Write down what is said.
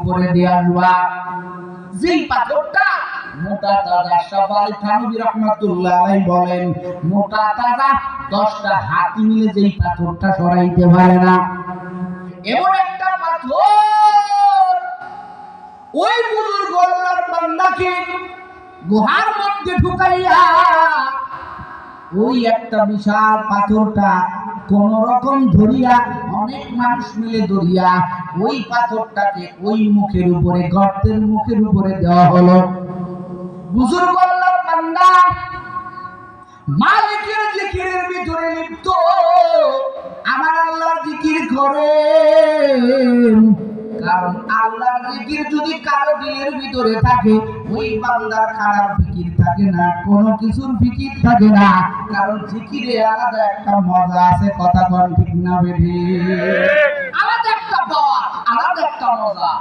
উপরে দিয়ে আসবা। যেই পাথরটা মোটা তাজা, শাহ আলী থানভী রাহমাতুল্লাহ আলাইহি বলেন মোটা তাজা 10টা হাতি মিলে যেই পাথরটা সরাইতে পারে না, এমন একটা পাথর ওই বুজুর্গ আল্লাহর বান্দাকে গুহার মধ্যে ঢুকাইয়া ওই একটা বিশাল পাথরটা কোন রকম ধরিয়া, অনেক মানুষ মিলে ধরিয়া ওই পাথরটাকে ওই মুখের উপরে, গর্তের মুখের উপরে দেওয়া হলো। বুজুর্গ আল্লাহর বান্দা মালিকের জিকিরের ভিতরে লিপ্ত, আমার আল্লাহর জিকির করেন। কারণ আল্লাহর জিকির যদি কারো দিলের ভিতরে থাকে, ওই বান্দার খারাপ ফিকির থাকে না, কোনো কিছুর ফিকির থাকে না। কারণ জিকিরে আলাদা একটা মজা আছে, কথা কোন ঠিক না বেঠি? আলাদা একটা পাওয়া, আলাদা একটা মজা।